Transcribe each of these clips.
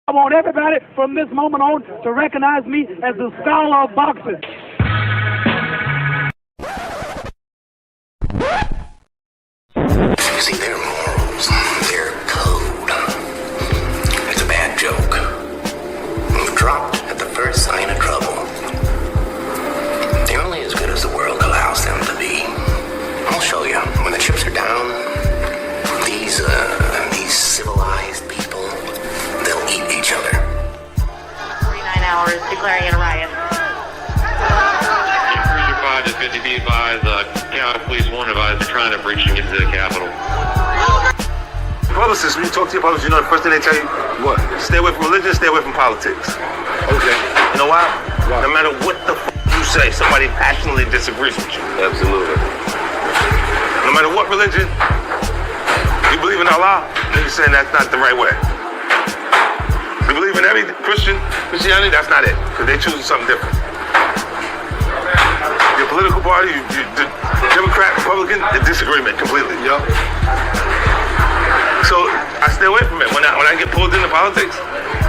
I want everybody from this moment on to recognize me as the scholar of boxing. You see, their morals, their code, it's a bad joke. Move dropped at the first sign of trouble. They're only as good as the world allows them to be. I'll show you. When the chips are down, these civilized people, they'll eat each other. 49 hours declaring it a riot. Cruiser 5 to 50 feet advised, County Police 1 advised they're trying to breach and get to the Capitol. Publicists, when you talk to your publicists, you know the first thing they tell you? What? Stay away from religion, stay away from politics. Okay. You know why? No matter what the you say, somebody passionately disagrees with you. Absolutely. No matter what religion, you believe in Allah, then you're saying that's not the right way. You believe in every Christianity, that's not it, because they're choosing something different. Your political party, the Democrat, Republican, the disagreement completely. Yep. So I stay away from it. When I get pulled into politics,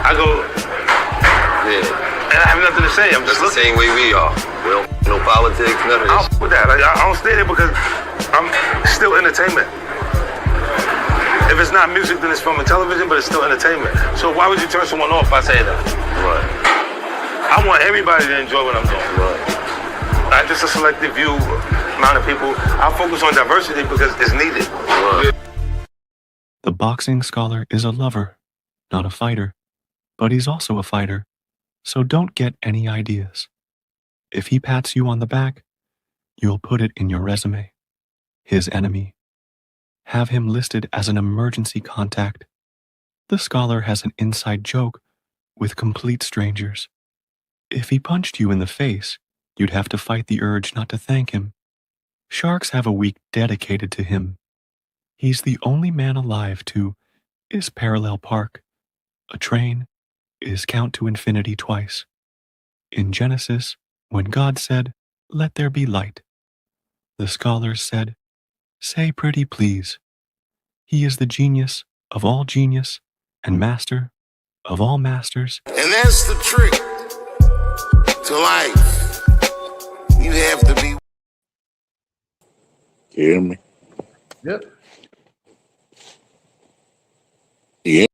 I go, yeah. And I have nothing to say. I'm just the same way we are. We don't no politics, none of this. I'll with that. I don't stay there because I'm still entertainment. If it's not music, then it's film and television, but it's still entertainment. So why would you turn someone off by saying that? Right. I want everybody to enjoy what I'm doing. Right. Not just a selective few amount of people. I focus on diversity because it's needed. Right. The boxing scholar is a lover, not a fighter, but he's also a fighter, so don't get any ideas. If he pats you on the back, you'll put it in your resume. His enemy. Have him listed as an emergency contact. The scholar has an inside joke with complete strangers. If he punched you in the face, you'd have to fight the urge not to thank him. Sharks have a week dedicated to him. He's the only man alive to is parallel park. A train is count to infinity twice. In Genesis, when God said, "Let there be light," the scholars said, "Say pretty please." He is the genius of all genius and master of all masters. And that's the trick to life. You have to be. Hear me? Yep. Yeah.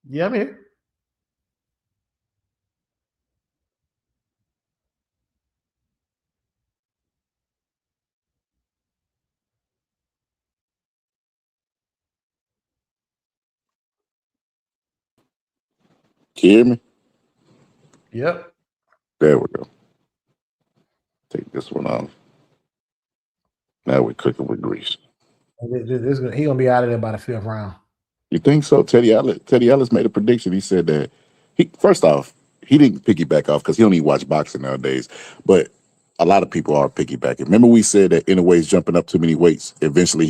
Yeah, I'm here. Hear me? Yep. There we go. Take this one off. Now we're cooking with grease. He's gonna be out of there by the 5th round. You think so? Teddy Ellis made a prediction. He said that first off, he didn't piggyback off because he don't even watch boxing nowadays. But a lot of people are piggybacking. Remember we said that Inouye's jumping up too many weights. Eventually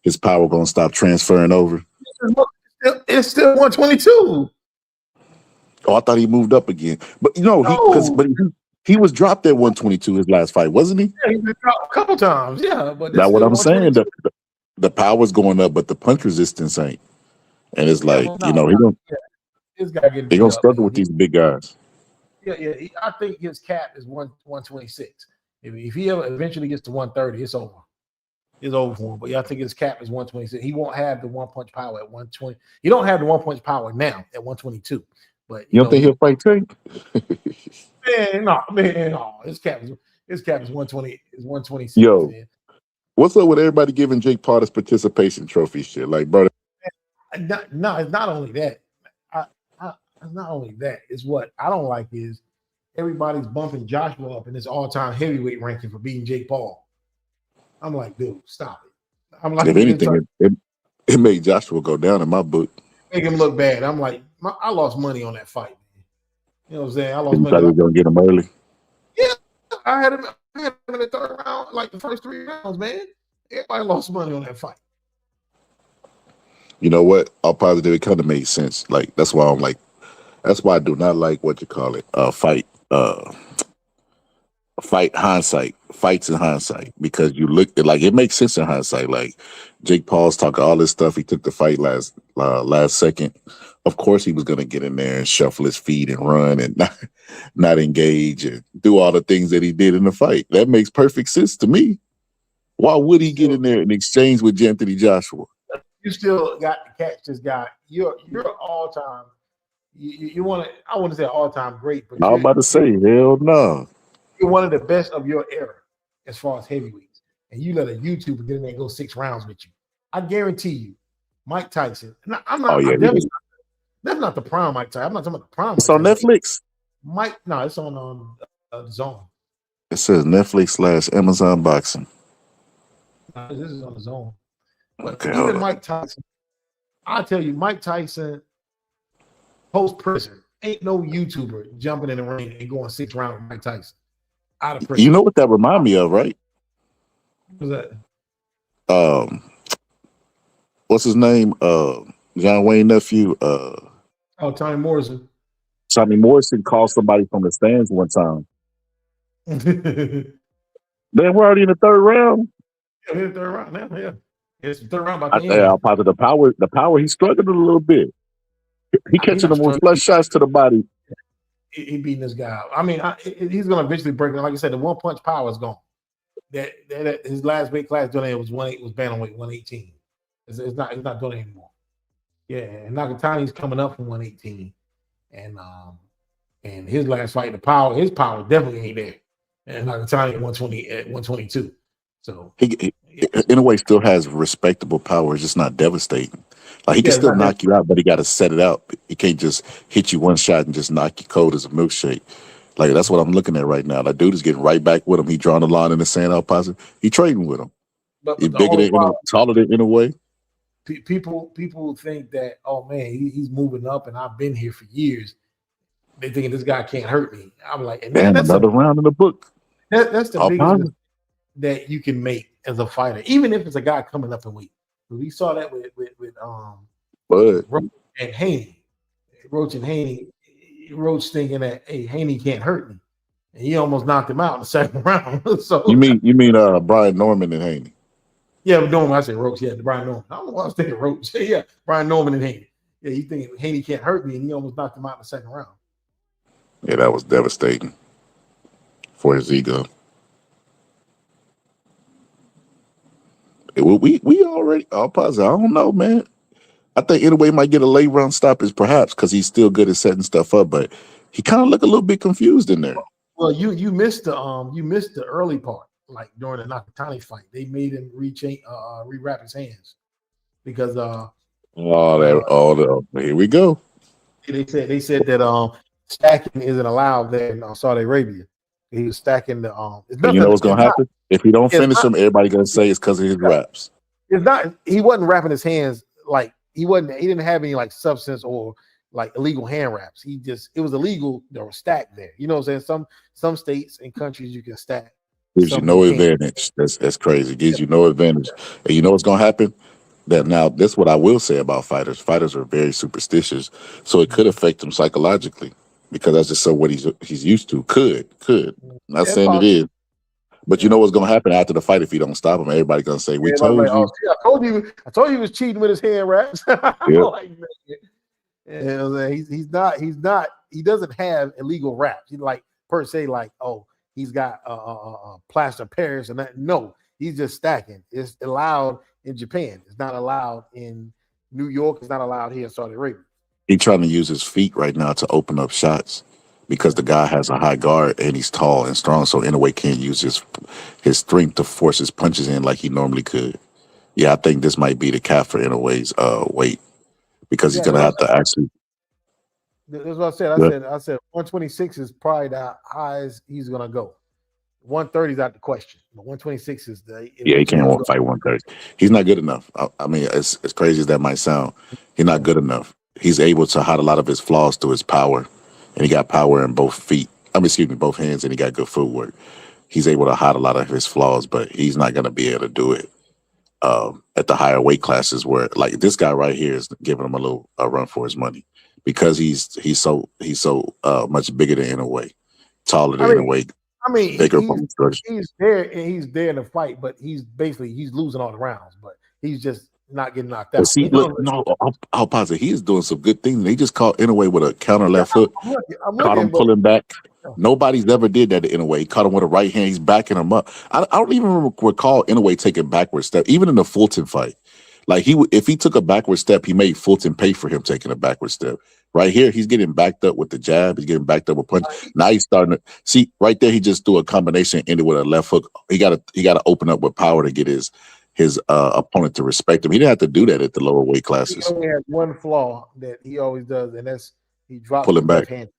his power gonna stop transferring over. It's still 122. Oh, I thought he moved up again. But he was dropped at 122 his last fight, wasn't he? Yeah, he's been dropped a couple times. Yeah, but that's what I'm saying. The power's going up, but the punch resistance ain't. And it's like, he gonna struggle with these big guys. Yeah. I think his cap is 126. If he ever eventually gets to 130, it's over. It's over for him. But yeah, I think his cap is 126. He won't have the one punch power at 120. He don't have the one punch power now at 122. But you don't think he'll fight Tank? No. His cap is 120. Is 126. Yo, man. What's up with everybody giving Jake Paul this participation trophy shit? Like, bro. No, it's not only that. It's not only that. It's what I don't like is everybody's bumping Joshua up in this all-time heavyweight ranking for beating Jake Paul. I'm like, dude, stop it. I'm like, if anything, it made Joshua go down in my book. Make him look bad. I'm like, I lost money on that fight. Man. You know what I'm saying? I lost money. You thought he was gonna get him early? Yeah, I had him in the 3rd round, like the first 3 rounds, man. Everybody lost money on that fight. You know what? All positive, it kind of made sense. Like that's why I do not like fight hindsight fights in hindsight because you look like it makes sense in hindsight. Like Jake Paul's talking all this stuff. He took the fight last second. Of course, he was going to get in there and shuffle his feet and run and not engage and do all the things that he did in the fight. That makes perfect sense to me. Why would he get in there and exchange with Anthony Joshua? You still got to catch this guy. You're all time. You want to? I want to say all time great, but I'm about to say, hell no. You're one of the best of your era as far as heavyweights, and you let a YouTuber get in there and go 6 rounds with you. I guarantee you, Mike Tyson. I'm not. Oh yeah, that's not the prime Mike Tyson. I'm not talking about the prime. It's on Netflix. No, it's on Zone. It says Netflix / Amazon Boxing. No, this is on the Zone. But Okay, even Mike Tyson, I tell you, Mike Tyson, post prison, ain't no YouTuber jumping in the ring and going 6 rounds with Mike Tyson out of prison. You know what that remind me of, right? What's that? What's his name? John Wayne nephew. Tommy Morrison. Tommy Morrison called somebody from the stands one time. Man, we're already in the 3rd round. Yeah, we're in the 3rd round now. Yeah, it's the 3rd round. I'll positive the power. He's struggling a little bit. He catching the most flush shots to the body. He beating this guy. I mean, he's gonna eventually break it. Like I said, the 1-punch power is gone. That his last weight class doing it was bantamweight 118. It's not doing it anymore. Yeah, and Nakatani's coming up from 118, and his last fight, his power definitely ain't there. And Nakatani at 122. So he in a way still has respectable power. It's just not devastating. Like he can still knock you out, but he got to set it out. He can't just hit you one shot and just knock you cold as a milkshake. Like that's what I'm looking at right now. That dude is getting right back with him. He drawing the line in the sand out positive. He trading with him. He's bigger than taller than in a way. People think that, oh man, he's moving up, and I've been here for years. They thinking this guy can't hurt me. I'm like, and that's another round in the book. That's the biggest mistake that you can make as a fighter, even if it's a guy coming up in weight. We saw that with Roach and Haney. Roach and Haney. Roach thinking that, hey, Haney can't hurt me, and he almost knocked him out in the 2nd round. So you mean Brian Norman and Haney? Yeah, Norman. I said Roach. Yeah, Brian Norman. I don't know why I was thinking Roach. Yeah, Brian Norman and Haney. Yeah, you think Haney can't hurt me, and he almost knocked him out in the 2nd round. Yeah, that was devastating for his ego. We already all positive. I don't know, man. I think anyway might get a late round stoppage, perhaps, because he's still good at setting stuff up, but he kind of looked a little bit confused in there. Well, you missed the early part, like during the Nakatani fight. They made him rewrap his hands because here we go. They said that stacking isn't allowed there in Saudi Arabia. He was stacking the you know what's gonna happen? If he don't finish him, everybody gonna say it's because of his wraps. It's not. He wasn't wrapping his hands like he didn't have any like substance or like illegal hand wraps. It was illegal. They were stacked there. You know what I'm saying? Some states and countries you can stack. Gives you no advantage. That's crazy. Gives you no advantage. And you know what's gonna happen? That now that's what I will say about fighters. Fighters are very superstitious, so it could affect them psychologically because that's just so what he's used to. Could. Not saying it is. But you know what's gonna happen after the fight if you don't stop him? Everybody's gonna say, "We told you." Oh, see, I told you he was cheating with his hand wraps. He's not. He doesn't have illegal wraps. He's like per se, like he's got plaster Paris and that. No, he's just stacking. It's allowed in Japan. It's not allowed in New York. It's not allowed here in Saudi Arabia. He's trying to use his feet right now to open up shots. Because the guy has a high guard and he's tall and strong, so in a way can't use his strength to force his punches in like he normally could. Yeah, I think this might be the cap for Inouye's weight because he's gonna have to actually. That's what I said. I said 126 is probably the highest he's gonna go. 130 is out the question, but 126 is the. Yeah, he can't fight 130. He's not good enough. I mean, as crazy as that might sound, he's not good enough. He's able to hide a lot of his flaws through his power. And he got power in both both hands, and he got good footwork. He's able to hide a lot of his flaws, but he's not going to be able to do it at the higher weight classes where, like, this guy right here is giving him a run for his money because he's so much bigger than Inoue, taller than Inoue. I mean, bigger bone structure. he's there and he's there in the fight, but he's losing all the rounds, but he's just not getting knocked But out. see, look, no, I'll posit he is doing some good things. They just caught Inouye with a counter left hook, I'm caught looking, him but pulling back. Nobody's ever did that to Inouye. He caught him with a right hand. He's backing him up. I don't even recall Inouye taking backward step, even in the Fulton fight. Like if he took a backward step, he made Fulton pay for him taking a backward step. Right here, he's getting backed up with the jab. He's getting backed up with punch. Now he's starting to see right there. He just threw a combination, ended with a left hook. He got to open up with power to get his opponent to respect him. He didn't have to do that at the lower weight he classes. only has one flaw that he always does, and that's he drops Pulling his back. left hand.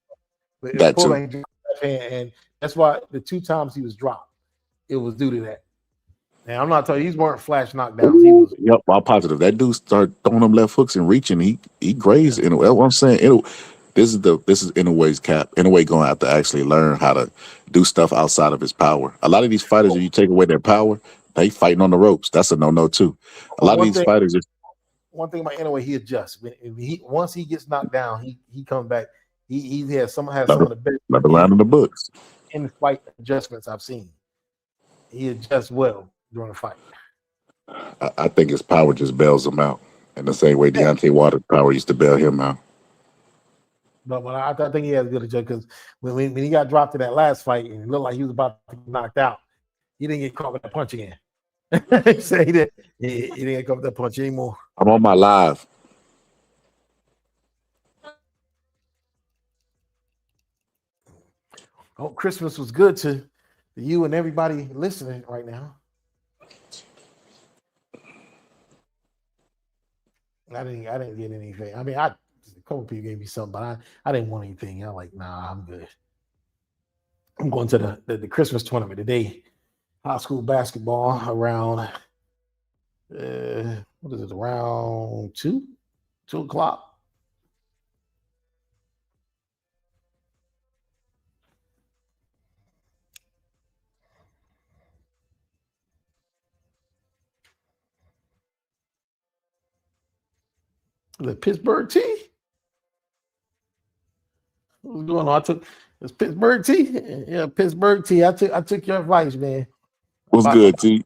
But That pulling too. left hand, and that's why the 2 times he was dropped, it was due to that. And I'm not telling you, these weren't flash knockdowns. He was Yep, I'm positive. That dude started throwing them left hooks and reaching. He grazed. That's what I'm saying. This is Inouye's cap. Inouye going to have to actually learn how to do stuff outside of his power. A lot of these fighters, if you take away their power, they fighting on the ropes. That's a no too. A lot of these fighters just one thing about Inouye, he adjusts. Once he gets knocked down, he comes back. He has some of the best another round in the books. in fight adjustments I've seen. He adjusts well during the fight. I think his power just bails him out in the same way Deontay Wilder's power used to bail him out. But I think he has a good adjustment because when he got dropped in that last fight and it looked like he was about to get knocked out, he didn't get caught with that punch again. He said he didn't get caught with that punch anymore. I'm on my live. Hope Christmas was good to you and everybody listening right now. I didn't get anything. I mean, a couple people gave me something, but I didn't want anything. I'm like, nah, I'm good. I'm going to the Christmas tournament today. High school basketball around what is it? Around 2 o'clock. The Pittsburgh tea. What's going on? It's Pittsburgh tea. Yeah, Pittsburgh tea. I took your advice, man. What's good, T?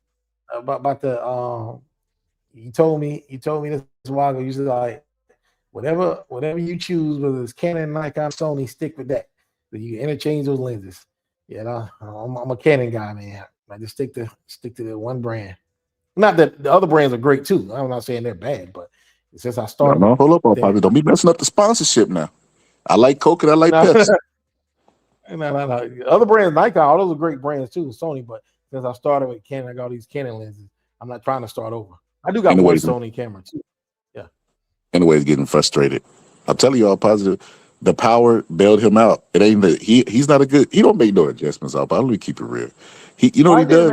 About the you told me this a while ago. You said like whatever you choose, whether it's Canon, Nikon, Sony, stick with that. So you interchange those lenses. Yeah, I'm a Canon guy, man. I just stick to the one brand. Not that the other brands are great too. I'm not saying they're bad, but since I started, No, hold up, Poppy. Don't be messing up the sponsorship now. I like Coke and I like Pepsi. No. Other brands, Nikon, all those are great brands too, Sony. But since I started with Canon, I got all these Canon lenses. I'm not trying to start over. I do got one Sony camera too. Yeah. Anyways, getting frustrated. I'm telling you all positive. The power bailed him out. It ain't that he's not a good. He don't make no adjustments. But let me keep it real. You know what he does?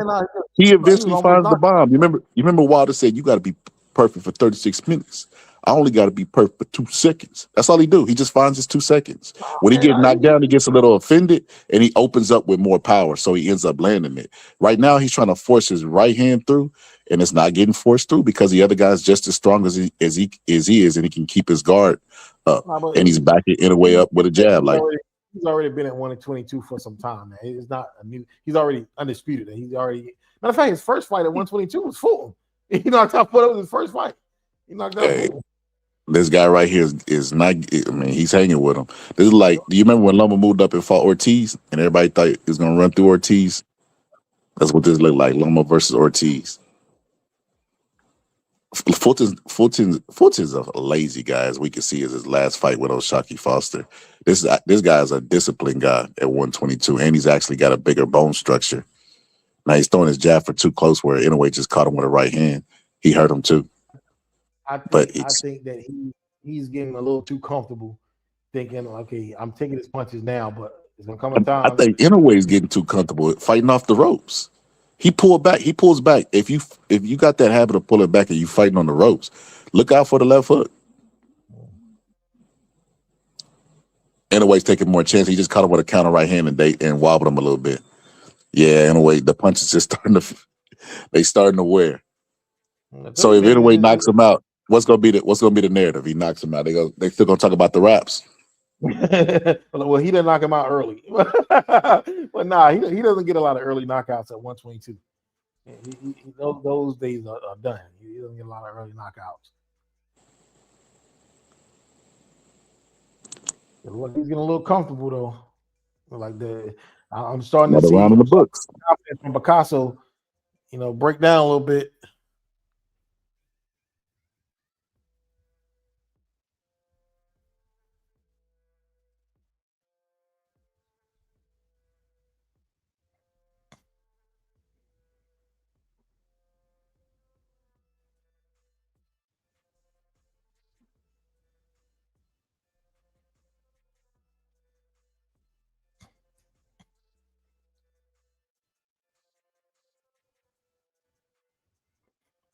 He eventually finds the bomb. You remember Wilder said you got to be perfect for 36 minutes. I only got to be perfect for 2 seconds. That's all he do. He just finds his 2 seconds. When he gets knocked down, he gets a little offended and he opens up with more power. So he ends up landing it. Right now, he's trying to force his right hand through and it's not getting forced through because the other guy's just as strong as he is and he can keep his guard up. And he's backing Inouye up with a jab. He's already been at 122 for some time, man. It's not a new. He's already undisputed. He's already. Matter of fact, his first fight at 122 was Fulton. He knocked out Fulton. It was his first fight. He knocked out Fulton. This guy right here is not. I mean, he's hanging with him. This is like. Do you remember when Loma moved up and fought Ortiz, and everybody thought he was gonna run through Ortiz? That's what this looked like. Loma versus Ortiz. Fulton's a lazy guy, as we can see, as his last fight with O'Shaquie Foster. This guy is a disciplined guy at 122, and he's actually got a bigger bone structure. Now he's throwing his jab for too close, where Inouye just caught him with a right hand. He hurt him too. I think that he's getting a little too comfortable, thinking, okay, I'm taking his punches now, but it's gonna come a time. I think Inouye is getting too comfortable fighting off the ropes. He pulls back. If you got that habit of pulling back and you fighting on the ropes, look out for the left hook. Inouye's taking more chance. He just caught him with a counter right hand and wobbled him a little bit. Yeah, Inouye, the punches just starting to wear. So if Inouye knocks him out, what's gonna be the narrative? He knocks him out. They still gonna talk about the raps. Well, he didn't knock him out early. But nah, he doesn't get a lot of early knockouts at 122. Those days are done. He doesn't get a lot of early knockouts. He's getting a little comfortable though. Like I'm starting to Another see round in the books. confidence from Picasso, break down a little bit.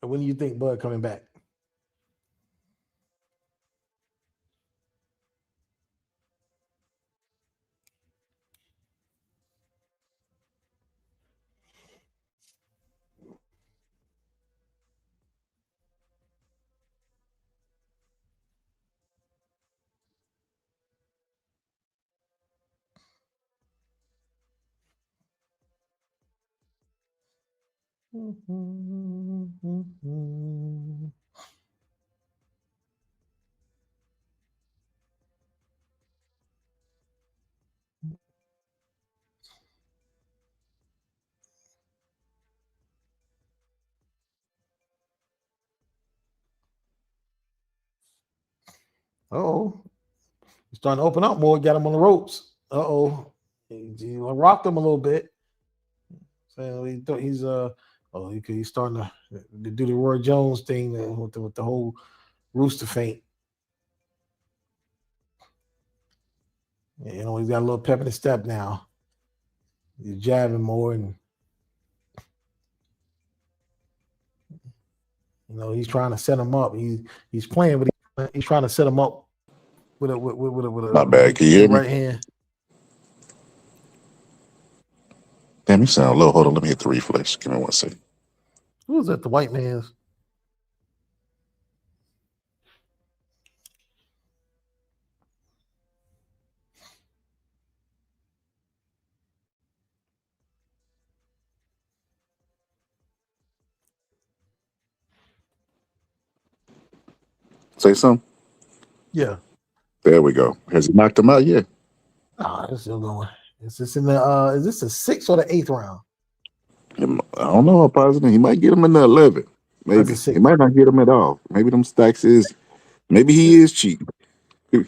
When do you think Bud coming back? Oh, he's starting to open up more. Got him on the ropes. He rocked him a little bit. So he's starting to do the Roy Jones thing with the whole rooster feint. He's got a little pep in his step now. He's jabbing more, and he's trying to set him up. He's playing, but he's trying to set him up with a Not bad. Can you hear me? right hand. Damn, you sound low. Hold on, let me hit the reflex. Give me 1 second. Who was that? The white man's. Say something. Yeah. There we go. Has he knocked him out yet? It's still going. Is this in the is this the 6th or the 8th round? I don't know. I'm positive he might get him in the 11th. Maybe he might not get him at all. Maybe them stacks is. Maybe he is cheap. That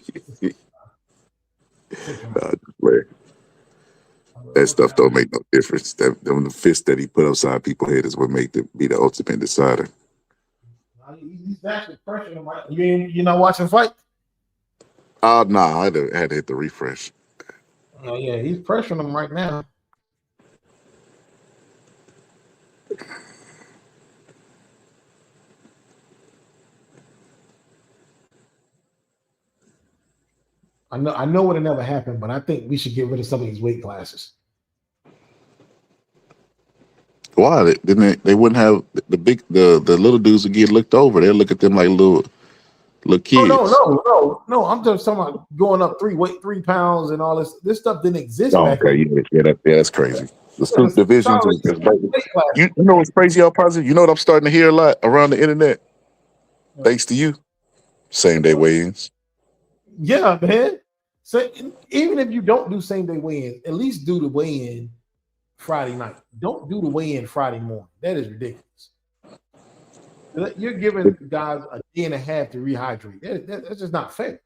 stuff don't make no difference. The fist that he put upside people's head is what be the ultimate decider. He's actually pressuring him. Right? You're not watching fight? No, I had to hit the refresh. Oh yeah, he's pressuring him right now. I know it never happened, but I think we should get rid of some of these weight classes. Why? They wouldn't have the little dudes would get looked over. They'll look at them like little kids. Oh, no. I'm just talking about going up 3 pounds and all this. This stuff didn't exist back then. Yeah, that's crazy. The super divisions is you know what's crazy, y'all positive? You know what I'm starting to hear a lot around the internet? Thanks to you. Same day weigh-ins. Yeah, man. So even if you don't do same day weigh-in, at least do the weigh-in Friday night. Don't do the weigh-in Friday morning. That is ridiculous. You're giving guys a day and a half to rehydrate. That's just not fair.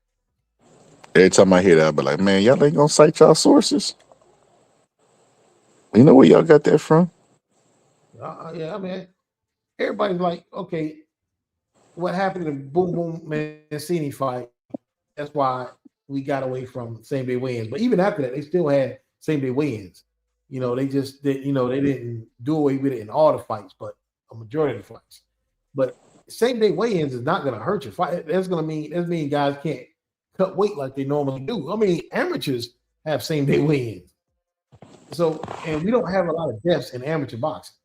Every time I hear that, I'll be like, man, y'all ain't gonna cite y'all sources. You know where y'all got that from? Yeah, man. Everybody's like, okay, what happened in the Boom Boom Mancini fight? That's why we got away from same day weigh-ins. But even after that, they still had same day weigh-ins. They just did. They didn't do away with it in all the fights, but a majority of the fights. But same day weigh-ins is not going to hurt your fight. That's mean guys can't cut weight like they normally do. I mean, amateurs have same day weigh-ins. So, and we don't have a lot of deaths in amateur boxing.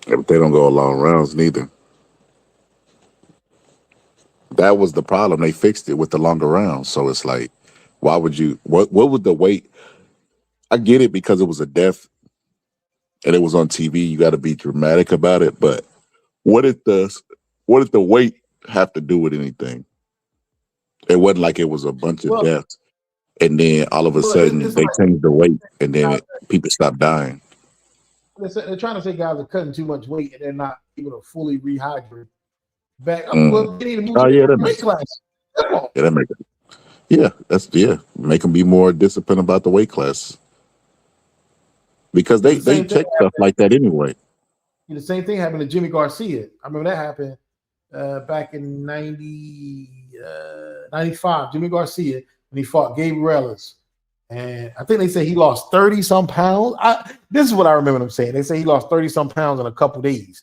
Yeah, but they don't go a long rounds neither. That was the problem. They fixed it with the longer rounds. So it's like, why would you? What would the weight? I get it because it was a death and it was on TV. You got to be dramatic about it. But what did the weight have to do with anything? It wasn't like it was a bunch of Well, deaths, and then all of a sudden it's they like changed the weight, and then people stopped dying. they're trying to say guys are cutting too much weight and they're not able to fully rehydrate back. Mm. Well, they need to move Oh to yeah, that the weight makes sense. class. Come on. Yeah, that makes it. Yeah, make them be more disciplined about the weight class because Because they check stuff like that anyway. the same thing happened to Jimmy Garcia. I remember that happened back in 95. Jimmy Garcia, when he fought Gabriel Ellis. And I think they say he lost 30 some pounds. This is what I remember them saying. They say he lost 30 some pounds in a couple days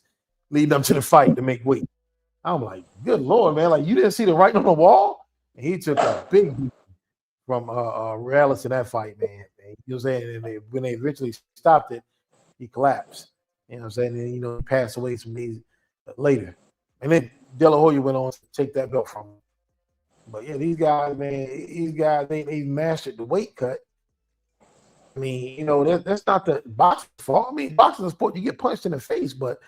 leading up to the fight to make weight. I'm like, good Lord, man. Like, you didn't see the writing on the wall? And he took a big beat from Realis in that fight, man. You know what I'm saying? And when they eventually stopped it, he collapsed. You know what I'm saying? And, he passed away some days later. And then De La Hoya went on to take that belt from him. But yeah, these guys, man, they mastered the weight cut. I mean, that's not the boxing fault. I mean, boxing is sport, you get punched in the face, but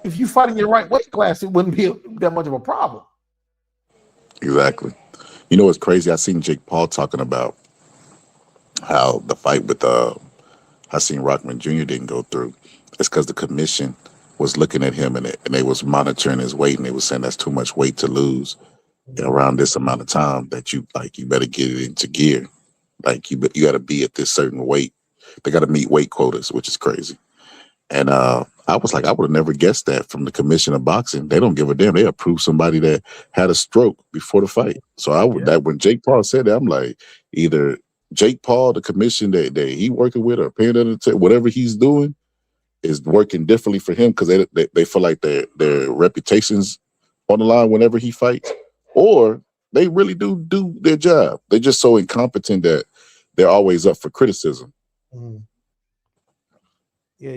if you fight in your right weight class, it wouldn't be that much of a problem. Exactly. You know what's crazy? I seen Jake Paul talking about how the fight with I seen Rockman Jr. didn't go through. It's because the commission was looking at him and they was monitoring his weight and they was saying that's too much weight to lose around this amount of time that you better get it into gear. Like you got to be at this certain weight. They got to meet weight quotas, which is crazy. And I was like, I would have never guessed that from the commission of boxing. They don't give a damn. They approve somebody that had a stroke before the fight. So that when Jake Paul said that, I'm like, either Jake Paul, the commission that he working with, or paying attention, whatever he's doing, is working differently for him because they feel like their reputations on the line whenever he fights, or they really do their job. They're just so incompetent that they're always up for criticism. Mm. Yeah,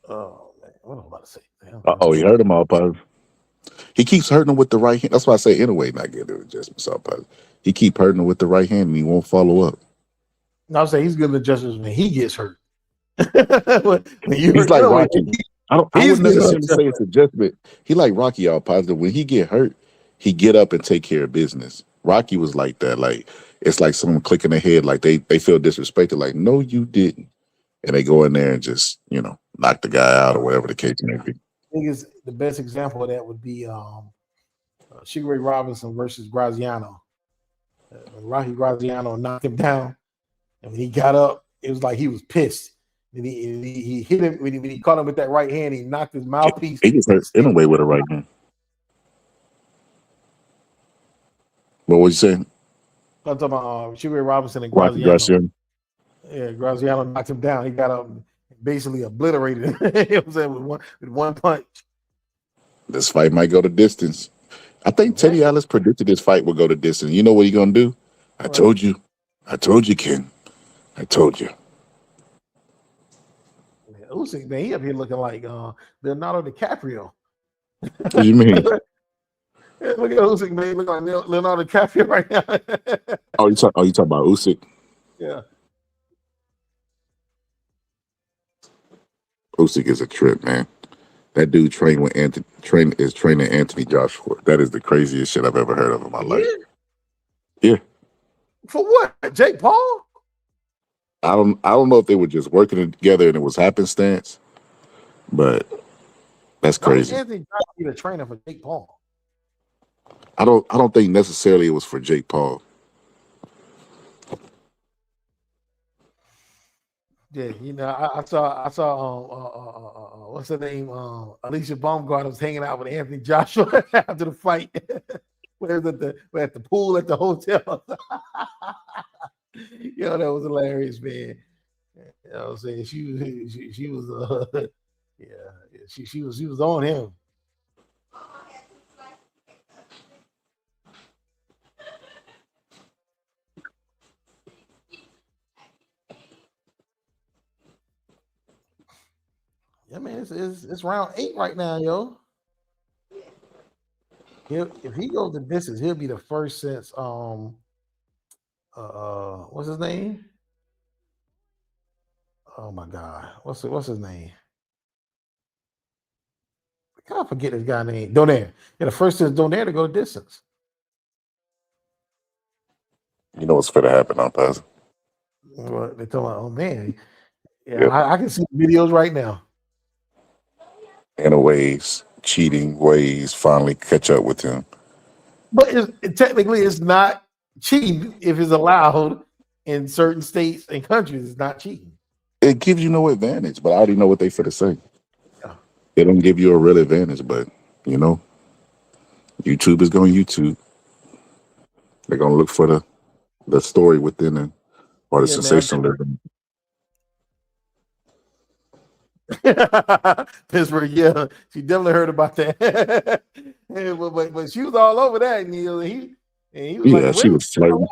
oh man, what am I about to say? Oh, he hurt him all positive. He keeps hurting him with the right hand. That's why I say anyway, not getting an adjustment. So he keep hurting him with the right hand and he won't follow up. I'll say he's good at adjustments when he gets hurt. when he's like Rocky. I wouldn't necessarily say it's adjustment. He like Rocky all positive. When he get hurt, he get up and take care of business. Rocky was like that. Like it's like someone clicking their head, like they feel disrespected. Like, no, you didn't. And they go in there and just, knock the guy out or whatever the case may be. I think the best example of that would be Sugar Ray Robinson versus Graziano. Rocky Graziano knocked him down, and when he got up, it was like he was pissed. And he hit him when he caught him with that right hand. He knocked his mouthpiece. He just hurt anyway with a right hand. What was you saying? I'm talking about Sugar Ray Robinson and Graziano. Yeah, Graziano knocked him down. He got up and basically obliterated him. It was with one punch. This fight might go the distance. I think Teddy Atlas predicted this fight would go the distance. You know what he's gonna do? I told you, Ken. I told you. Usyk, man, he up here looking like Leonardo DiCaprio. What do you mean? Look at Usyk, man. Look like Leonardo DiCaprio right now. you talking about Usyk? Yeah. Usyk is a trip, man. That dude training Anthony Joshua. That is the craziest shit I've ever heard of in my life. Yeah. For what? Jake Paul? I don't know if they were just working together and it was happenstance, but that's crazy. Anthony Joshua be the trainer for Jake Paul. I don't think necessarily it was for Jake Paul. Yeah, I saw what's her name? Alicia Baumgartner was hanging out with Anthony Joshua after the fight. We're at the pool at the hotel. That was hilarious, man. I was saying she was she was on him. Yeah, man, it's round 8 right now, yo. if he goes the distance, he'll be the first since what's his name? Oh my God, what's his name? I can't forget his guy name. Donaire. Yeah, the first since Donaire to go the distance. You know what's going to happen, huh, Paz? Well, they talking about, oh man, yeah, Yep. I can see videos right now. In a ways, cheating ways finally catch up with him. But technically, it's not cheating if it's allowed in certain states and countries. It's not cheating. It gives you no advantage, but I already know what they for to say. Yeah. It don't give you a real advantage, but you know, YouTube is going YouTube. They're gonna look for the story within it or the Yeah, man. sensationalism. Pittsburgh, yeah, she definitely heard about that. Yeah, but she was all over that, and he was like Yeah, she was flirting.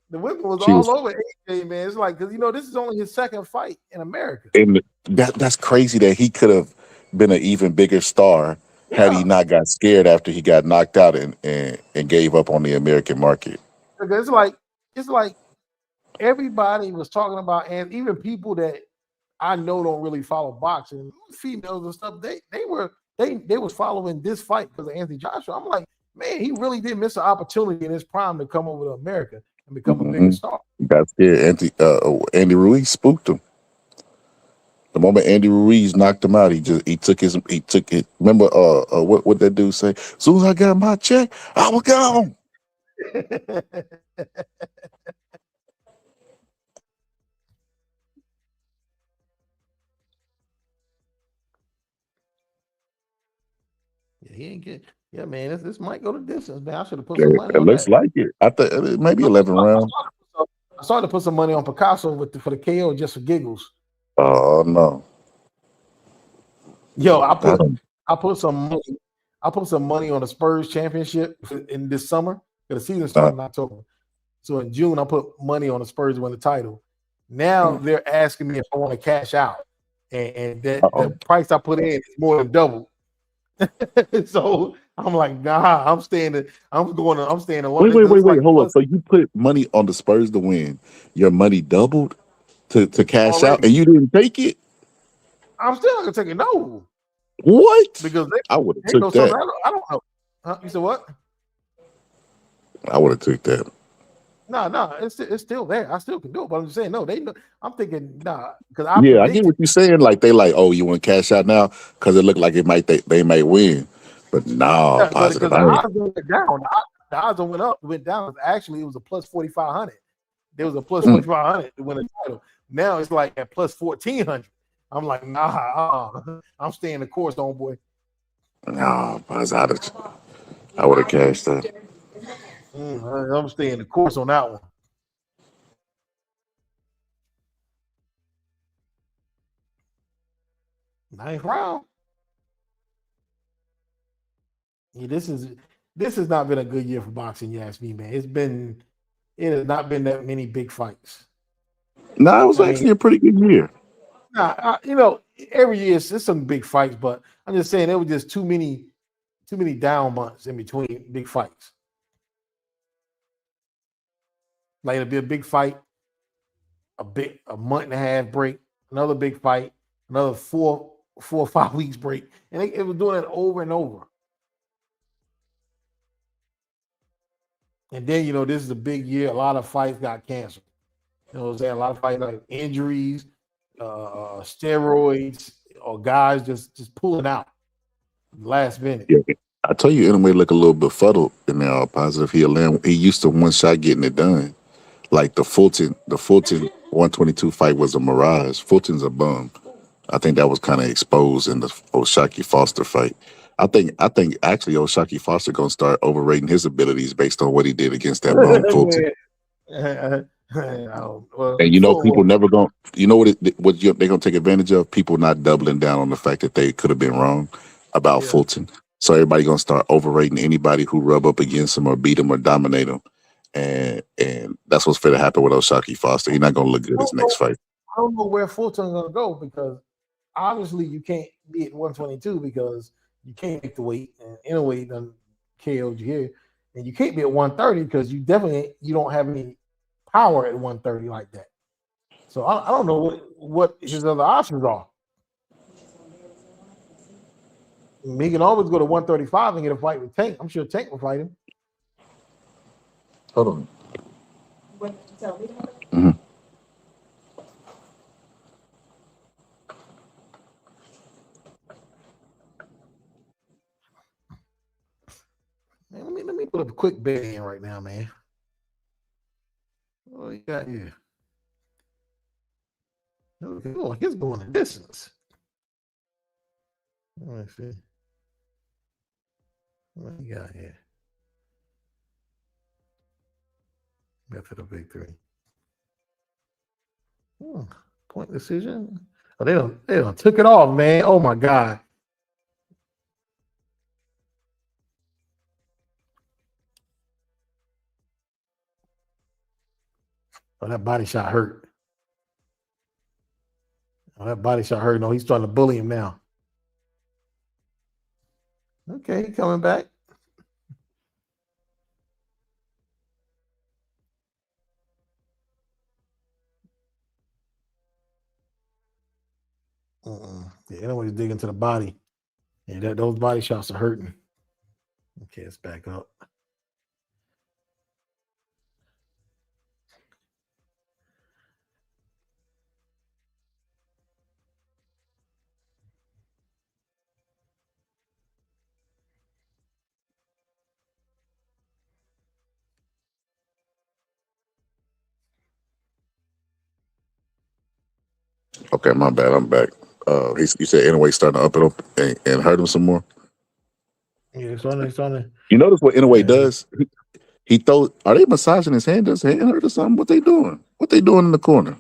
the women was She all was, over AJ, man. It's like because this is only his second fight in America. and that's crazy that he could have been an even bigger star had he Yeah, not got scared after he got knocked out and gave up on the American market. because it's like everybody was talking about, and even people that I know don't really follow boxing, females and stuff. They was following this fight because of Anthony Joshua. I'm like, man, he really did miss an opportunity in his prime to come over to America and become a bigger star. Got scared. Andy Ruiz spooked him. The moment Andy Ruiz knocked him out, he took it. Remember what that dude say? As soon as I got my check, I was gone. Yeah, he ain't get. Yeah, man, this might go the distance, man. I should have put some money It on looks that. like it. I thought maybe 11 rounds. I started to put some money on Picasso for the KO just for giggles. Oh no. Yo, I don't. I put some money on the Spurs championship in this summer. The season Uh, started in October. So in June, I put money on the Spurs to win the title. Now they're asking me if I want to cash out. And that the price I put in is more than double. So I'm like, nah, I'm staying along. Wait. Hold up. So you put money on the Spurs to win. Your money doubled to cash out, already. and you didn't take it. I'm still not gonna take it. No, What? because I would have they know took something. that. I don't know. Huh? You said what? I would have took that. No, it's still there. I still can do it, but I'm just saying, no, they know. I'm thinking, nah, because Yeah, I get what you're saying. Like they like, oh, you want to cash out now because it looked like they may win, but nah, positive. because the odds went down. The odds went up, went down. Actually, it was a plus 4,500. There was a plus 4,500 to win a title. Now it's like at plus 1,400. I'm like, nah, I'm staying the course, homeboy. Nah, positive. I would have cashed that. I'm staying the course on that one. Ninth round. Yeah, this has not been a good year for boxing. You ask me, man. It has not been that many big fights. Nah, it was actually a pretty good year. Nah, every year it's some big fights, but I'm just saying there was just too many down months in between big fights. Like it'll be a big fight, a month and a half break, another big fight, another 4 or 5 weeks break, and it was doing it over and over. And then this is a big year. A lot of fights got canceled. You know what I'm saying? A lot of fights like injuries, steroids, or guys just pulling out last minute. Yeah. I tell you, anyway, look a little befuddled in there. All positive. He used to one shot getting it done. Like the Fulton 122 fight was a mirage. Fulton's a bum. I think that was kind of exposed in the Oshaki Foster fight. I think actually Oshaki Foster gonna start overrating his abilities based on what he did against that bum Fulton. And people never gonna. You know they're gonna take advantage of? People not doubling down on the fact that they could have been wrong about Fulton. So everybody gonna start overrating anybody who rub up against him or beat him or dominate him. And that's what's going to happen with Oshaki Foster. He's not going to look good his next fight. I don't know where Fulton's going to go because obviously you can't be at 122 because you can't make the weight, and in a way KO'd you here, and you can't be at 130 because you don't have any power at 130 like that. So I don't know what his other options are. He can always go to 135 and get a fight with Tank. I'm sure Tank will fight him. Hold on. What did you tell me? Mm-hmm. Man, let me put up a quick bet in right now, man. What you got here? Oh, he's going the distance. Let me see. What you got here? Method of victory. Point decision. Oh, they don't took it off, man. Oh my God. Oh, that body shot hurt. Oh, that body shot hurt. No, he's trying to bully him now. Okay, he coming back. Yeah, anyways, digging to the body. Yeah, those body shots are hurting. Okay, let's back up. Okay, my bad. I'm back. You said anyway, starting to up it up and hurt him some more. Yeah, it's on it. You notice what Inouye does? He throws. Are they massaging his hand? Does his hand hurt or something? What they doing? What they doing in the corner?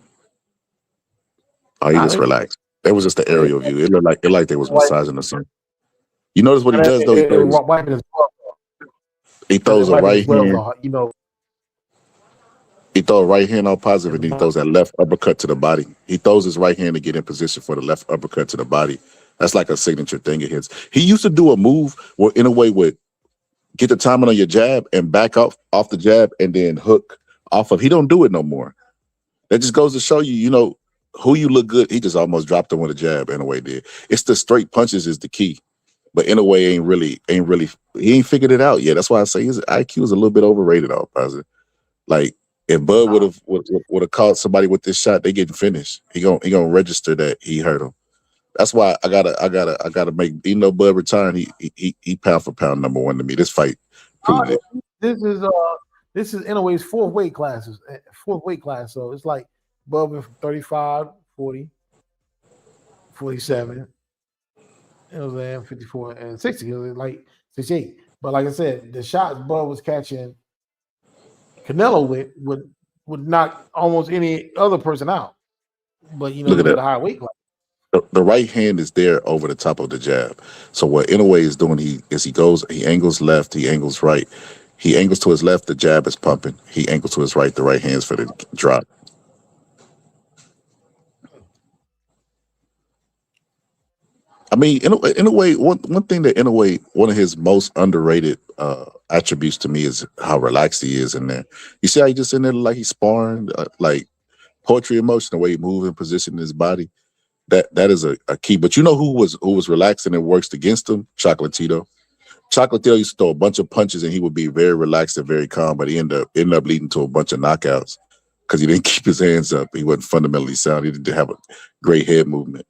Oh, he just relaxed. That was just the aerial view. It looked like they was massaging or something. You notice what he does though? He throws a right hand. He throws a right hand all positive, and then he throws that left uppercut to the body. He throws his right hand to get in position for the left uppercut to the body. That's like a signature thing of his. He used to do a move where Inouye would get the timing on your jab and back off the jab and then hook off of. He don't do it no more. That just goes to show you, who you look good. He just almost dropped him with a jab. Inouye did. It's the straight punches is the key. But Inouye ain't really. He ain't figured it out yet. That's why I say his IQ is a little bit overrated. All positive. Like if Bud would have caught somebody with this shot, they getting finished. He gonna register that he hurt him. That's why I gotta make. Even though Bud retired, he pound for pound number one to me. This fight proved it. This is Inouye's fourth weight class. So it's like Bud went from 35, 40, 47. It was 54 and 60. It was like 68. But like I said, the shots Bud was catching Canelo with would knock almost any other person out. But Look at at that. a high weight class. The right hand is there over the top of the jab. So what Inouye is doing, he angles left, he angles right. He angles to his left, the jab is pumping. He angles to his right, the right hand's for the drop. I mean, in a way, one thing that Inouye, one of his most underrated attributes to me is how relaxed he is in there. You see how he just in there like he's sparring, like poetry in motion, the way he moves and position his body. That is a key. But you know who was relaxing and works against him? Chocolatito. Chocolatito used to throw a bunch of punches and he would be very relaxed and very calm, but he ended up leading to a bunch of knockouts because he didn't keep his hands up. He wasn't fundamentally sound. He didn't have a great head movement.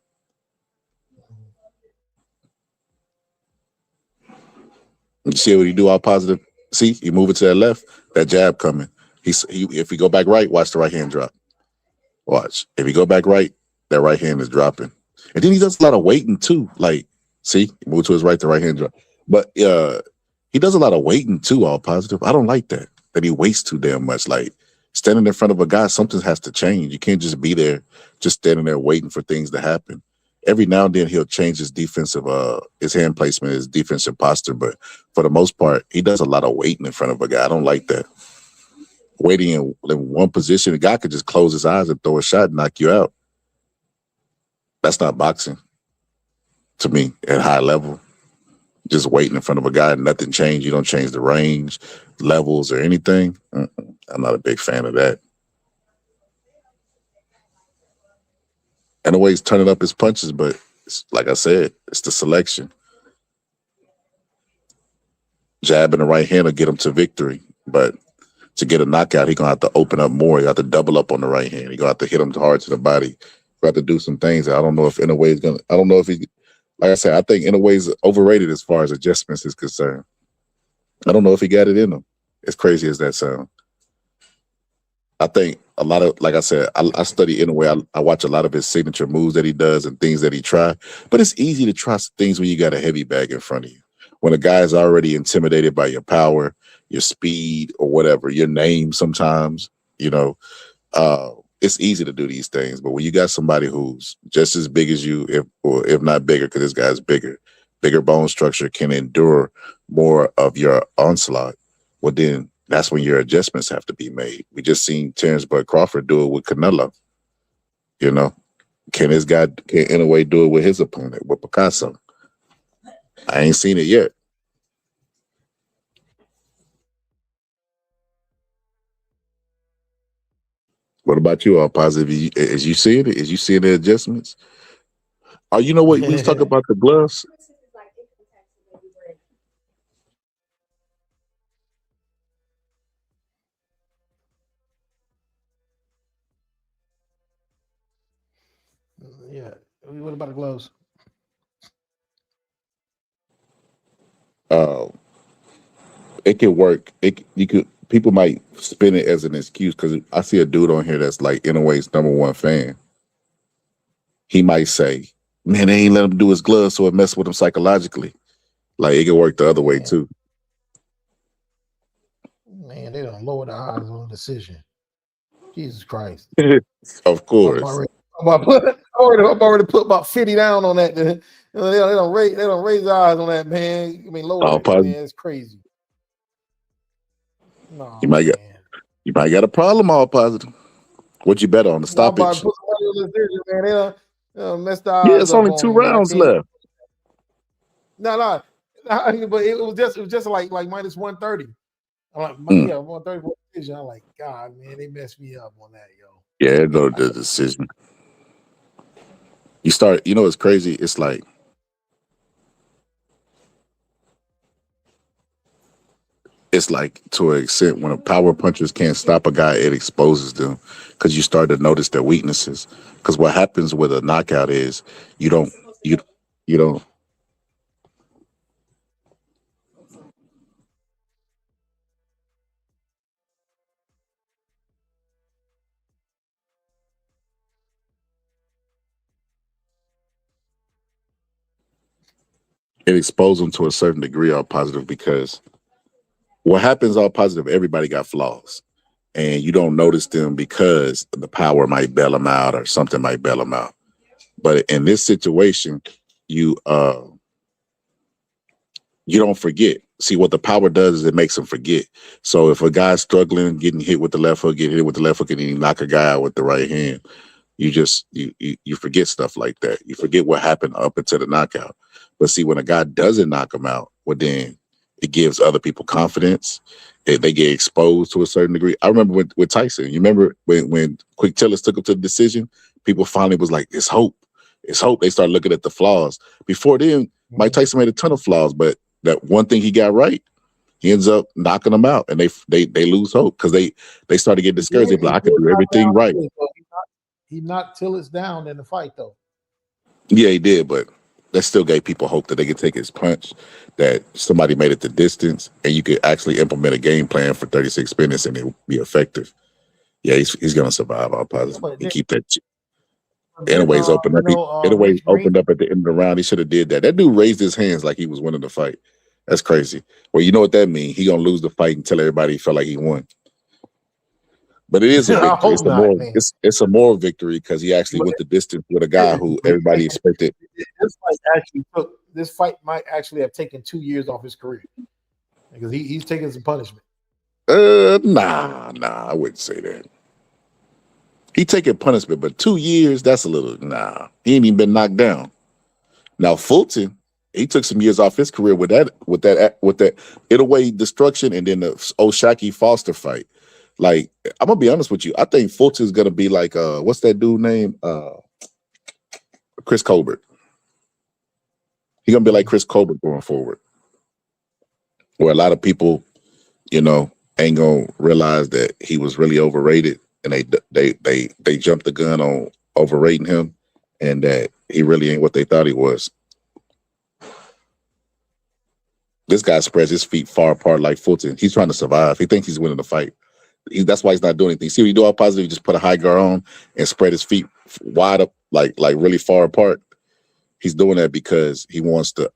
You see what he do all positive? See, he move it to that left, that jab coming. If he go back right, watch the right hand drop. Watch. If he go back right, that right hand is dropping. And then he does a lot of waiting too. Like, see, he move to his right, the right hand drop. But he does a lot of waiting too, all positive. I don't like that he waits too damn much. Like standing in front of a guy, something has to change. You can't just be there, just standing there waiting for things to happen. Every now and then he'll change his defensive, his hand placement, his defensive posture. But for the most part, he does a lot of waiting in front of a guy. I don't like that. Waiting in one position, a guy could just close his eyes and throw a shot and knock you out. That's not boxing to me at high level. just waiting in front of a guy and nothing changed. You don't change the range, levels, or anything. I'm not a big fan of that. And always turning up his punches, but like I said, it's the selection. Jab and the right hand will get him to victory, but to get a knockout, he's gonna have to open up more. You have to double up on the right hand. He's gonna have to hit him hard to the body. You have to do some things. I don't know if Inoue is gonna. I don't know if he. Like I said, I think Inoue is overrated as far as adjustments is concerned. I don't know if he got it in him. As crazy as that sounds. I think a lot of, like I said, I study Inoue. I watch a lot of his signature moves that he does and things that he try. But it's easy to trust things when you got a heavy bag in front of you. When a guy is already intimidated by your power, your speed, or whatever, your name sometimes, it's easy to do these things. But when you got somebody who's just as big as you, if not bigger, because this guy's bigger bone structure, can endure more of your onslaught, well, then that's when your adjustments have to be made. We just seen Terrence Bud Crawford do it with Canelo. Can Inoue do it with his opponent, with Picasso? I ain't seen it yet. What about you, all positive? Is you seeing it? Is you seeing the adjustments? Oh, you know what? We was talking about the gloves. Yeah. What about the gloves? It could work. People might spin it as an excuse because I see a dude on here that's like Inoue's #1 fan. He might say, "Man, they ain't let him do his gloves, so it messed with him psychologically." Like it could work the other way too. Man, they don't lower the odds on the decision. Jesus Christ! Of course. I'm already put about 50 down on that. They don't raise the odds on that, man. I mean, lower it, man. It's crazy. No, you might got a problem. All positive. What you bet on the stoppage? Put somebody on this decision, man. They don't mess the odds. Yeah, it's only 2 rounds left. No, but it was just like -130. I'm like, 130 for decision. I'm like, God, man, they messed me up on that, yo. Yeah, no, the decision. It's crazy. It's like to an extent when power punchers can't stop a guy, it exposes them because you start to notice their weaknesses. Because what happens with a knockout is you don't. It exposes them to a certain degree, all positive, because what happens all positive, everybody got flaws. And you don't notice them because the power might bail them out or something might bail them out. But in this situation, you don't forget. See, what the power does is it makes them forget. So if a guy's struggling, getting hit with the left hook, and then you knock a guy out with the right hand, you forget stuff like that. You forget what happened up until the knockout. But see, when a guy doesn't knock him out, well, then it gives other people confidence. They get exposed to a certain degree. I remember with Tyson. You remember when Quick Tillers took him to the decision? People finally was like, "It's hope. It's hope." They started looking at the flaws. Before then, Mike Tyson made a ton of flaws, but that one thing he got right, he ends up knocking them out, and they lose hope because they start to get discouraged. They're like, "I can do everything right." He knocked Tillis down in the fight, though. Yeah, he did, but that still gave people hope that they could take his punch, that somebody made it the distance, and you could actually implement a game plan for 36 minutes and it would be effective. Yeah, he's gonna survive. All positive. And keep that. Anyways, opened up. Opened up at the end of the round. He should have did that. That dude raised his hands like he was winning the fight. That's crazy. Well, you know what that means? He gonna lose the fight and tell everybody he felt like he won. But it is a victory. It's a moral victory because he actually went the distance with a guy who everybody expected. This fight might actually have taken 2 years off his career because he's taking some punishment. Nah, I wouldn't say that. He taking punishment, but 2 years, that's a little, nah. He ain't even been knocked down. Now, Fulton, he took some years off his career with that in a way destruction, and then the Oshaki Foster fight. Like, I'm gonna be honest with you, I think Fulton's gonna be like what's that dude name? Chris Colbert. He's gonna be like Chris Colbert going forward, where a lot of people, ain't gonna realize that he was really overrated, and they jumped the gun on overrating him, and that he really ain't what they thought he was. This guy spreads his feet far apart like Fulton. He's trying to survive. He thinks he's winning the fight. That's why he's not doing anything. See what you do all positive? You just put a high guard on and spread his feet wide up, like really far apart. He's doing that because he wants to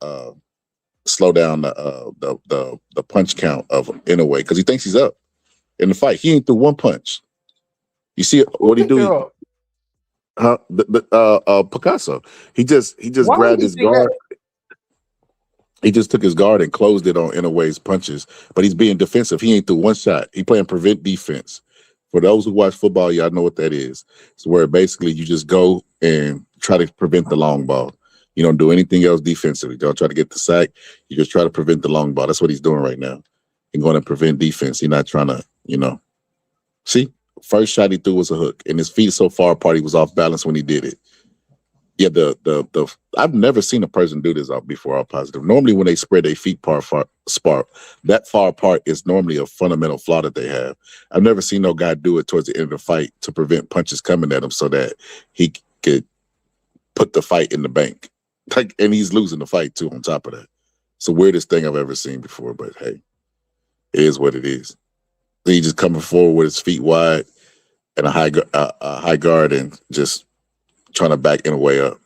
slow down the punch count of Inoue, because he thinks he's up in the fight. He ain't threw one punch. You see what he do? Picasso. He just grabbed his guard. He just took his guard and closed it on Inoue's punches, but he's being defensive. He ain't threw one shot. He playing prevent defense. For those who watch football, y'all know what that is. It's where basically you just go and try to prevent the long ball. You don't do anything else defensively. Don't try to get the sack. You just try to prevent the long ball. That's what he's doing right now. He's going to prevent defense. He's not trying to, see, first shot he threw was a hook, and his feet so far apart he was off balance when he did it. Yeah, the I've never seen a person do this before. All positive. Normally, when they spread their feet far apart is normally a fundamental flaw that they have. I've never seen no guy do it towards the end of the fight to prevent punches coming at him, so that he could put the fight in the bank. And he's losing the fight too. On top of that, it's the weirdest thing I've ever seen before. But hey, it is what it is. He just coming forward with his feet wide and a high guard and just trying to back Inoue up.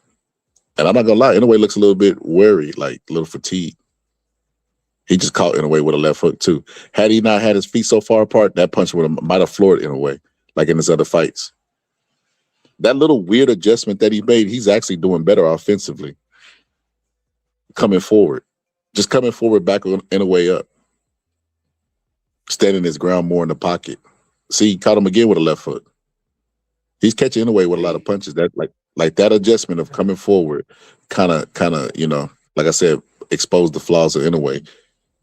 And I'm not gonna lie, Inoue looks a little bit wary, like a little fatigued. He just caught Inoue with a left hook too. Had he not had his feet so far apart, that punch might have floored Inoue, like in his other fights. That little weird adjustment that he made, he's actually doing better offensively. Coming forward, just coming forward, back on Inoue up, standing his ground more in the pocket. See, he caught him again with a left hook. He's catching Inoue with a lot of punches. That like that adjustment of coming forward, kind of, like I said, expose the flaws of Inoue.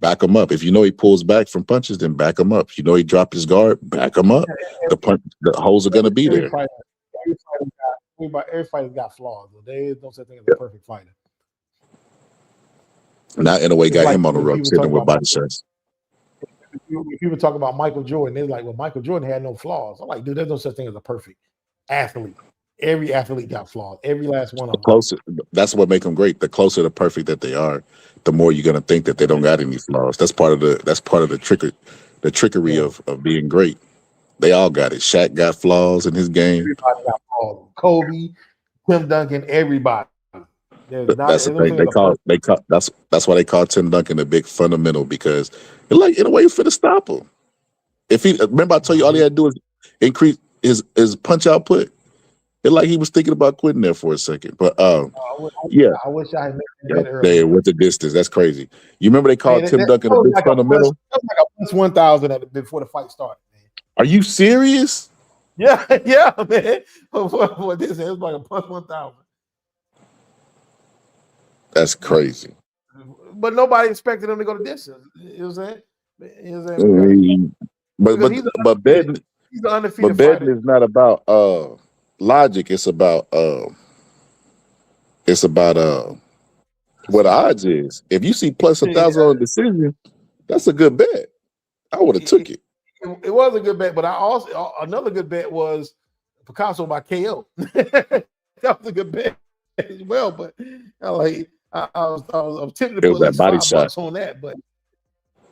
Back him up. If you know he pulls back from punches, then back him up. If you know he dropped his guard, back him up. The holes are going to be there. Every fighter's got flaws. There is no such thing as a perfect fighter. Now Inoue got him on the ropes, hitting with body shots. People talk about Michael Jordan, they're like, well, Michael Jordan had no flaws. I'm like, dude, there's no such thing as a perfect athlete. Every athlete got flaws. Every last one of them. Closer, that's what makes them great. The closer to perfect that they are, the more you're gonna think that they don't got any flaws. That's part of the trickery of being great. They all got it. Shaq got flaws in his game. Everybody got flaws. Kobe, Tim Duncan, everybody. That's the thing. That's why they call Tim Duncan a big fundamental, because in a way, it's finna stop him. If he remember, I told you all he had to do is increase his punch output. It's like he was thinking about quitting there for a second. But I wish I had made that earlier. They went the distance. That's crazy. You remember they called Tim Duncan a big fundamental? That was like a plus 1,000 before the fight started, man. Are you serious? Yeah, man. For this, it was like a plus 1,000. That's crazy. But nobody expected him to go to distance. You know what I'm saying? But betting is not about logic. It's about what the odds is. If you see plus 1,000 on decision, that's a good bet. I would have took it. It was a good bet, but I also another good bet was Picasso by KO. That was a good bet as well. But I was tempted to put like $5 on that, but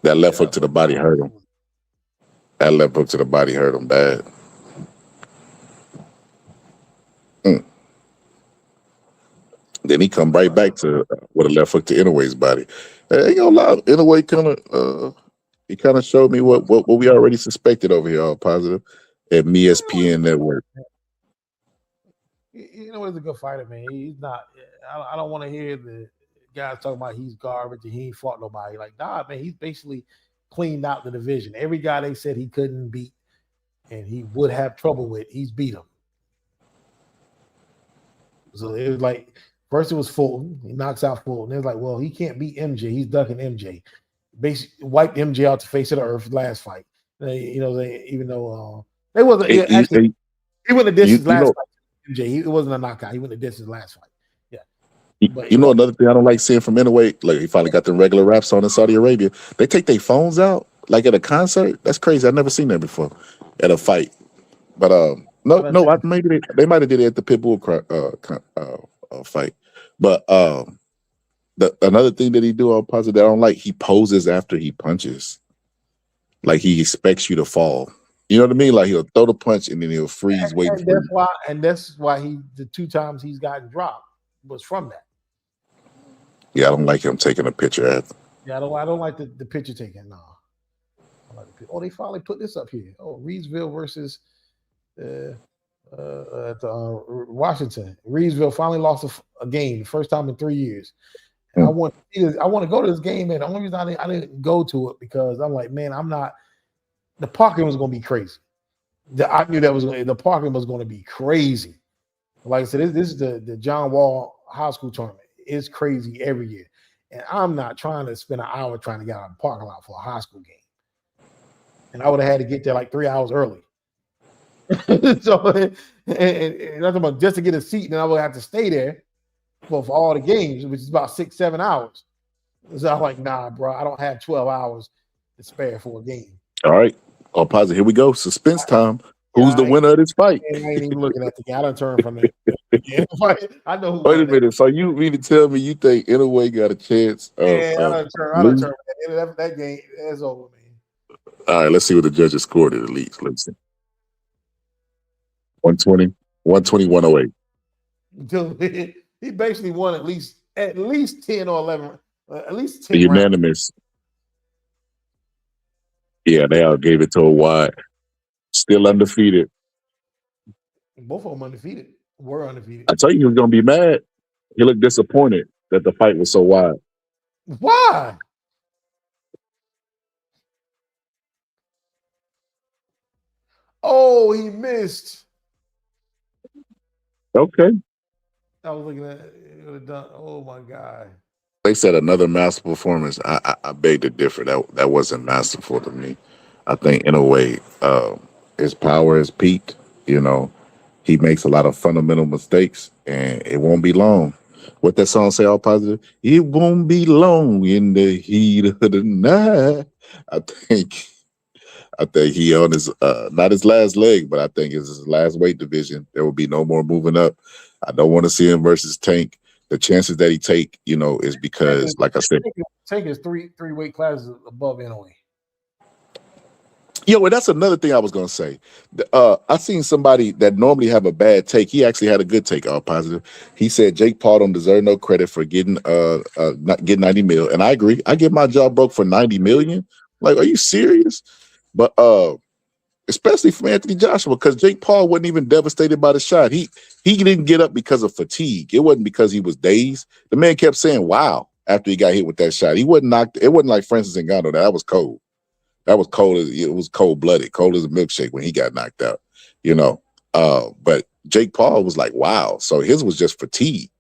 that left hook to the body hurt him. That left hook to the body hurt him bad. Then he come right back to with a left hook to Inoue's body. Ain't gonna lie, Inoue he kind of showed me what we already suspected over here, all positive, at ESPN Network. He's a good fighter, man. He's not. I don't want to hear the guys talking about he's garbage and he ain't fought nobody. Like, nah, man, he's basically cleaned out the division. Every guy they said he couldn't beat and he would have trouble with, he's beat him. So it was like First it was Fulton. He knocks out Fulton. It was like, well, he can't beat MJ. He's ducking MJ. Basically, wiped MJ out the face of the earth last fight. Even though they wasn't actually he went the distance last fight. MJ, it wasn't a knockout. He went the distance last fight. Yeah. But another thing I don't like seeing from Inoue, like he finally got the regular raps on in Saudi Arabia. They take their phones out like at a concert. That's crazy. I've never seen that before at a fight. But maybe they might have did it at the Pitbull fight. But another thing that he do on positive that I don't like, he poses after he punches. Like he expects you to fall. You know what I mean? Like he'll throw the punch and then he'll freeze waiting for you. That's why the 2 times he's gotten dropped was from that. Yeah, I don't like him taking a picture after. Yeah, I don't like the picture taking. No. I like they finally put this up here. Oh, Reedsville versus Washington. Reedsville finally lost a game, the first time in 3 years. And I want to go to this game, and the only reason I didn't go to it because I'm like, man, the parking was going to be crazy. I knew the parking was going to be crazy. Like I said, this is the John Wall High School tournament. It's crazy every year, and I'm not trying to spend an hour trying to get out of the parking lot for a high school game. And I would have had to get there like 3 hours early. So, and nothing but just to get a seat, then I would have to stay there for all the games, which is about 6-7 hours. So I'm like, nah, bro, I don't have 12 hours to spare for a game. All right, all positive. Here we go. Suspense time. Who's the winner of this fight? I ain't even looking at the game. I done turned from it. I know. Wait a minute. So you mean to tell me you think Inoue got a chance? I done turned that game. It's over, man. All right, let's see what the judges scored at least. Let's see. 120, 108. He basically won at least 10 or 11, at least 10 unanimous. Yeah, they all gave it to a wide. Still undefeated. Both of them undefeated. Were undefeated. I tell you, he was gonna be mad. He looked disappointed that the fight was so wide. Why? Oh, he missed. Okay. I was looking at it. Oh my God. They said another masterful performance. I beg to differ. That wasn't masterful to me. I think in a way, his power has peaked. He makes a lot of fundamental mistakes, and it won't be long. What that song say? All positive. It won't be long in the heat of the night. I think he on his not his last leg, but I think it's his last weight division. There will be no more moving up. I don't want to see him versus Tank. The chances that he take, is because, like I said, Tank is three weight classes above NOA. Well, that's another thing I was gonna say. I seen somebody that normally have a bad take. He actually had a good take. All positive. He said Jake Paul don't deserve no credit for getting not getting 90 mil, and I agree. I get my jaw broke for 90 million. Like, are you serious? But especially from Anthony Joshua, because Jake Paul wasn't even devastated by the shot. He didn't get up because of fatigue. It wasn't because he was dazed. The man kept saying "wow" after he got hit with that shot. He wasn't knocked. It wasn't like Francis Ngannou. That was cold. That was cold. It was cold-blooded, cold as a milkshake when he got knocked out, But Jake Paul was like, wow. So his was just fatigue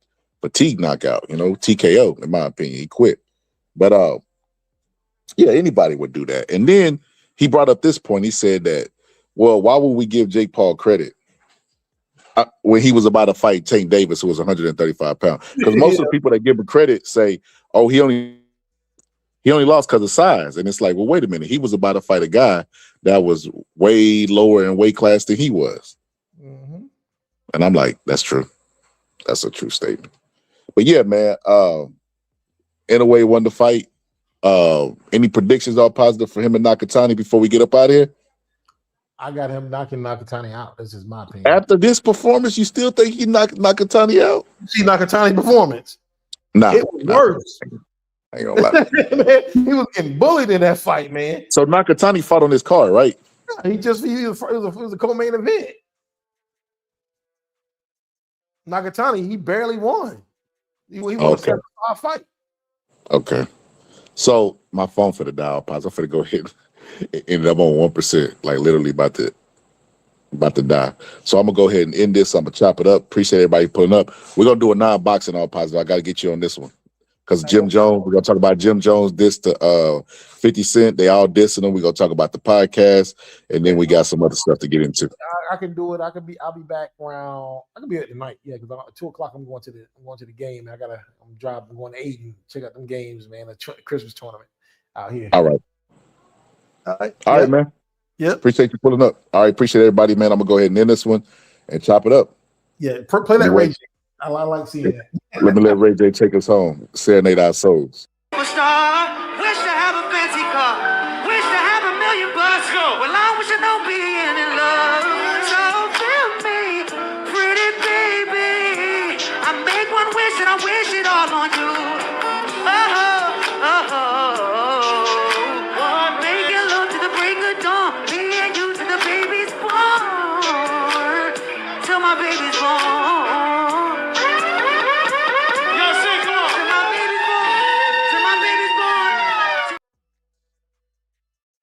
knockout, TKO, in my opinion. He quit. But, anybody would do that. And then he brought up this point. He said that, well, why would we give Jake Paul credit when he was about to fight Tank Davis, who was 135 pounds? Because most of the people that give him credit say, oh, he only lost because of size. And it's like, well, wait a minute. He was about to fight a guy that was way lower in weight class than he was. Mm-hmm. And I'm like, that's true. That's a true statement. But yeah, man, Inoue won the fight. Any predictions all positive for him and Nakatani before we get up out of here? I got him knocking Nakatani out. This is my opinion. After this performance, you still think he knocked Nakatani out? See Nakatani performance? Nah. It was worse. I ain't gonna lie. Man, he was getting bullied in that fight, man. So Nakatani fought on this card, right? It was a co-main event. Nakatani, he barely won. He won a 7-5 fight. Okay. So my phone for the dial pause. I'm finna go ahead and ended up on 1%, like literally about to About to die. So I'm gonna go ahead and end this. I'm gonna chop it up. Appreciate everybody pulling up. We're gonna do a non-boxing all positive. I gotta get you on this one. Because Jim Jones, we're gonna talk about Jim Jones diss to 50 Cent. They all dissing him. We're gonna talk about the podcast, and then we got some other stuff to get into. I can do it. I'll be back around. I can be at the night. Yeah, because at 2:00 I'm going to the game. I'm driving. I'm going to Aiden. Check out them games, man. The Christmas tournament out here. All right. All right, man. Yep. Appreciate you pulling up. All right, appreciate everybody, man. I'm gonna go ahead and end this one and chop it up. Yeah, play that Ray J. I like seeing that. Let me let Ray J take us home. Serenade our souls. Superstar, wish to have a fancy car, wish to have $1 million bucks. Well, I wish I don't be in love. So tell me, pretty baby, I make one wish and I wish it all on you. Making love to the break of dawn, me and you to the baby's born, till my baby's born.